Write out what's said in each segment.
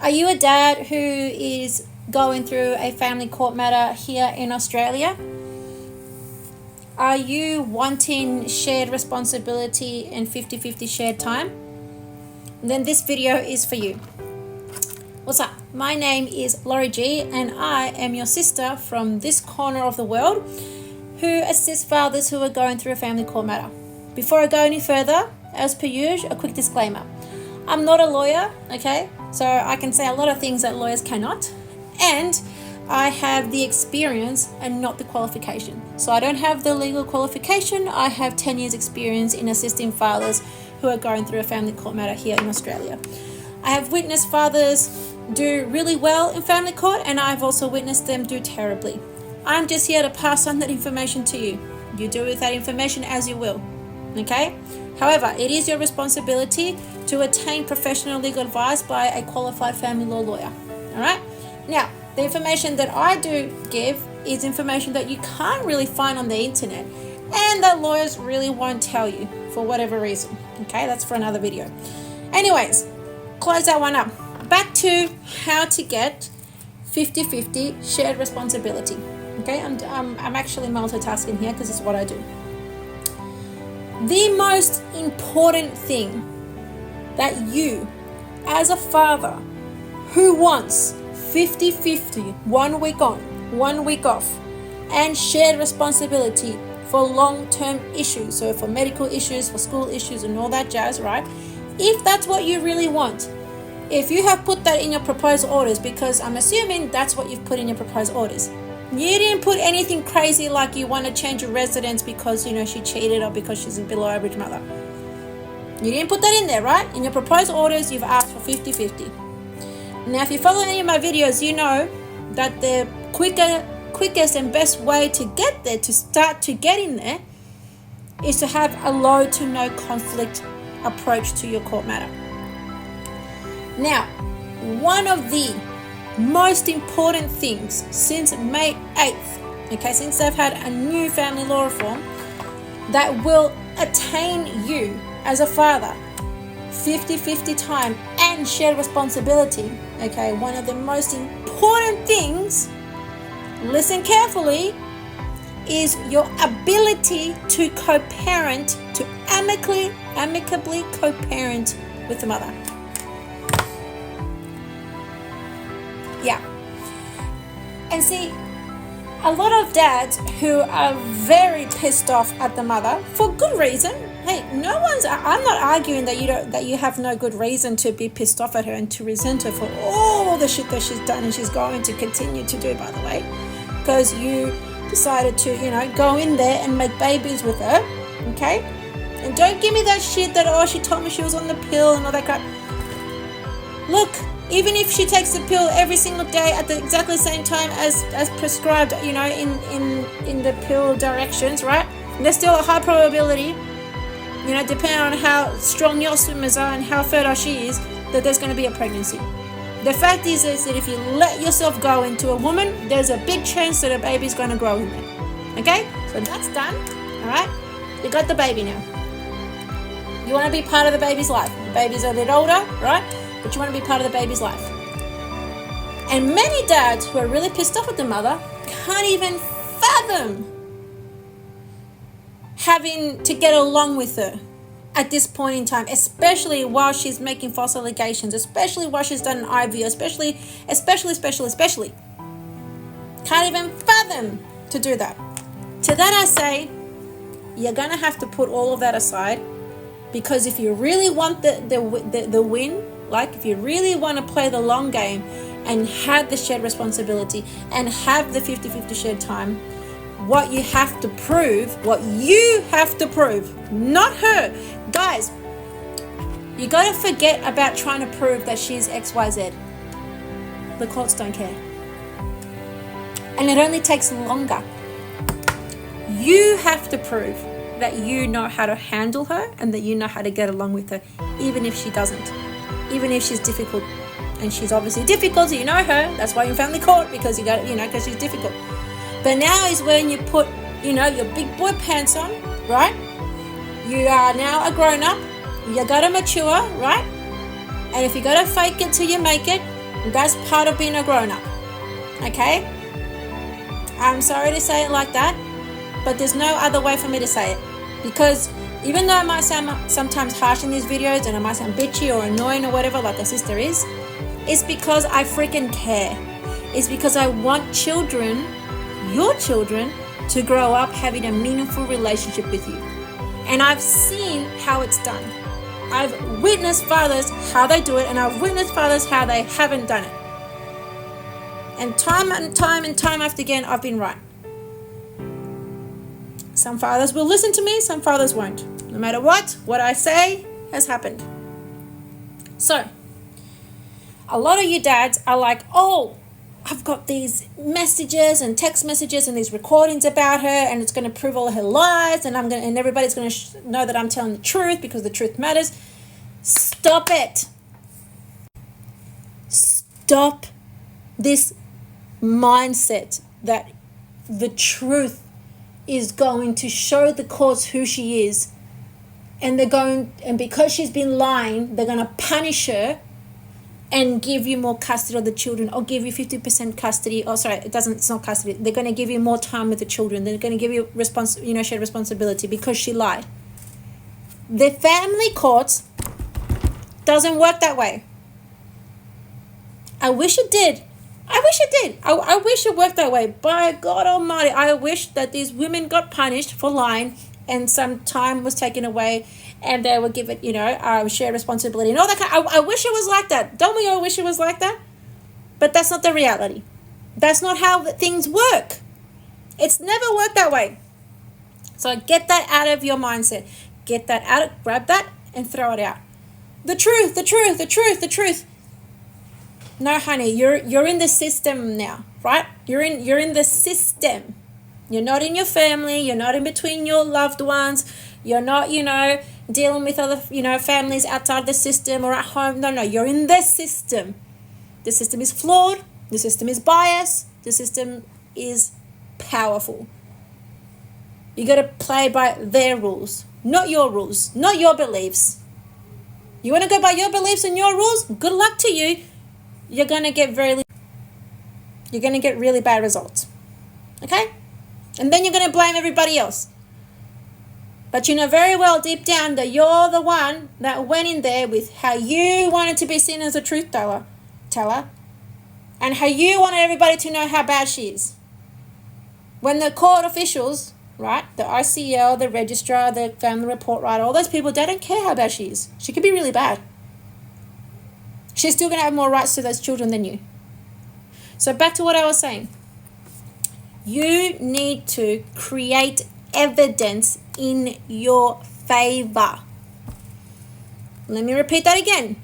Are you a dad who is going through a family court matter here in Australia? Are you wanting shared responsibility and 50-50 shared time? Then this video is for you. What's up? My name is Laurie G and I am your sister from this corner of the world who assists fathers who are going through a family court matter. Before I go any further, as per usual, a quick disclaimer. I'm not a lawyer, okay? So I can say a lot of things that lawyers cannot. And I have the experience and not the qualification. So I don't have the legal qualification. I have 10 years experience in assisting fathers who are going through a family court matter here in Australia. I have witnessed fathers do really well in family court, and I've also witnessed them do terribly. I'm just here to pass on that information to you. You do with that information as you will, okay? However, it is your responsibility to attain professional legal advice by a qualified family law lawyer, all right? Now, the information that I do give is information that you can't really find on the internet and that lawyers really won't tell you for whatever reason, okay? That's for another video. Anyways, close that one up. Back to how to get 50-50 shared responsibility, okay? I'm actually multitasking here because it's what I do. The most important thing that you, as a father who wants 50-50, 1 week on, 1 week off, and shared responsibility for long-term issues, so for medical issues, for school issues, and all that jazz, right? If that's what you really want, if you have put that in your proposed orders, because I'm assuming that's what you've put in your proposed orders. You didn't put anything crazy like you want to change your residence because, she cheated or because she's a below average mother. You didn't put that in there, right? In your proposed orders, you've asked for 50-50. Now, if you follow any of my videos, you know that the quickest and best way to get there, to start to get in there, is to have a low to no conflict approach to your court matter. Now, one of the most important things since May 8th, okay, since they've had a new family law reform that will attain you as a father 50-50 time and shared responsibility, okay, one of the most important things, listen carefully, is your ability to co-parent, to amicably co-parent with the mother. Yeah. And see, a lot of dads who are very pissed off at the mother for good reason. Hey, I'm not arguing that you have no good reason to be pissed off at her and to resent her for all the shit that she's done and she's going to continue to do, by the way, because you decided to, go in there and make babies with her, okay? And don't give me that shit that, she told me she was on the pill and all that crap. Look, even if she takes the pill every single day at the exactly same time as prescribed, in the pill directions, right? There's still a high probability, depending on how strong your swimmers are and how fertile she is, that there's going to be a pregnancy. The fact is that if you let yourself go into a woman, there's a big chance that a baby's going to grow in there. Okay? So that's done. All right? You got the baby now. You want to be part of the baby's life. The baby's a bit older, right? But you want to be part of the baby's life. And many dads who are really pissed off at the mother can't even fathom having to get along with her at this point in time, especially while she's making false allegations, especially while she's done an IVF, especially. Can't even fathom to do that. To that I say, you're going to have to put all of that aside, because if you really want the win, like if you really want to play the long game and have the shared responsibility and have the 50-50 shared time, what you have to prove, not her. Guys, you got to forget about trying to prove that she's XYZ. The courts don't care. And it only takes longer. You have to prove that you know how to handle her and that you know how to get along with her, even if she doesn't. Even if she's difficult, and she's obviously difficult, so you know her. That's why you're in family court, because because she's difficult. But now is when you put, your big boy pants on, right? You are now a grown up. You gotta mature, right? And if you gotta fake it till you make it, That's part of being a grown-up. Okay? I'm sorry to say it like that, but there's no other way for me to say it. Because even though I might sound sometimes harsh in these videos and I might sound bitchy or annoying or whatever, like a sister is, it's because I freaking care. It's because I want children, your children, to grow up having a meaningful relationship with you. And I've seen how it's done. I've witnessed fathers how they do it, and I've witnessed fathers how they haven't done it. And time after again, I've been right. Some fathers will listen to me, some fathers won't. No matter what I say has happened. So, a lot of you dads are like, oh, I've got these messages and text messages and these recordings about her, and it's going to prove all her lies, and everybody's going to know that I'm telling the truth because the truth matters. Stop it. Stop this mindset that the truth is going to show the courts who she is, and because she's been lying, they're going to punish her and give you more custody of the children, or give you 50% custody. Oh, sorry, it's not custody. They're going to give you more time with the children. They're going to give you shared responsibility because she lied. The family courts doesn't work that way. I wish it did. I wish it worked that way. By God Almighty, I wish that these women got punished for lying and some time was taken away and they would give it, shared responsibility and all that kind. I wish it was like that. Don't we all wish it was like that? But that's not the reality. That's not how things work. It's never worked that way. So get that out of your mindset. Get that out, grab that and throw it out. The truth. No, honey, you're in the system now, right? You're in the system. You're not in your family. You're not in between your loved ones. You're not, dealing with other, families outside the system or at home. No, you're in the system. The system is flawed. The system is biased. The system is powerful. You got to play by their rules, not your rules, not your beliefs. You want to go by your beliefs and your rules? Good luck to you. You're going to get really bad results. Okay? And then you're going to blame everybody else. But you know very well deep down that you're the one that went in there with how you wanted to be seen as a truth teller, and how you wanted everybody to know how bad she is. When the court officials, right, the ICL, the registrar, the family report writer, all those people, they don't care how bad she is. She could be really bad. She's still going to have more rights to those children than you. So back to what I was saying. You need to create evidence in your favor. Let me repeat that again.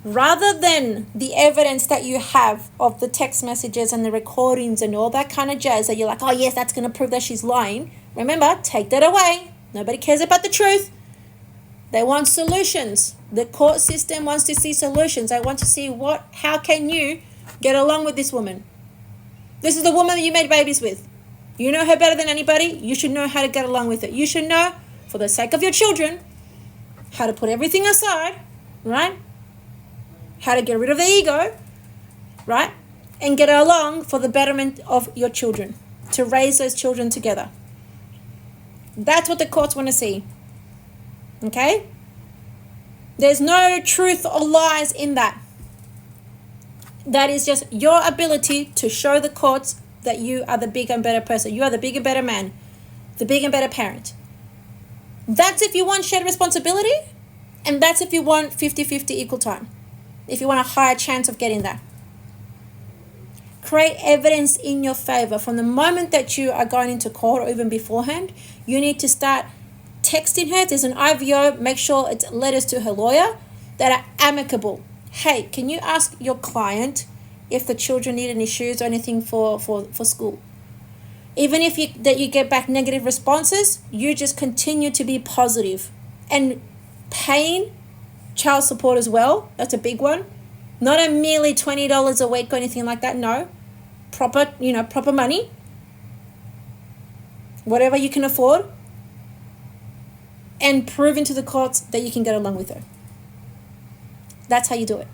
Rather than the evidence that you have of the text messages and the recordings and all that kind of jazz that you're like, oh yes, that's going to prove that she's lying. Remember, take that away. Nobody cares about the truth. They want solutions. The court system wants to see solutions. They want to see how can you get along with this woman? This is the woman that you made babies with. You know her better than anybody. You should know how to get along with it. You should know, for the sake of your children, how to put everything aside, right? How to get rid of the ego, right? And get along for the betterment of your children, to raise those children together. That's what the courts want to see. Okay? There's no truth or lies in that. That is just your ability to show the courts that you are the bigger and better person. You are the bigger and better man, the bigger and better parent. That's if you want shared responsibility, and that's if you want 50-50 equal time. If you want a higher chance of getting that. Create evidence in your favor. From the moment that you are going into court or even beforehand, you need to start texting her. There's an IVO. Make sure it's letters to her lawyer that are amicable. Hey, can you ask your client if the children need any shoes or anything for school? Even if you get back negative responses, you just continue to be positive. And paying child support as well, that's a big one. Not a merely $20 a week or anything like that. No, proper money, whatever you can afford, and proving to the courts that you can get along with her. That's how you do it.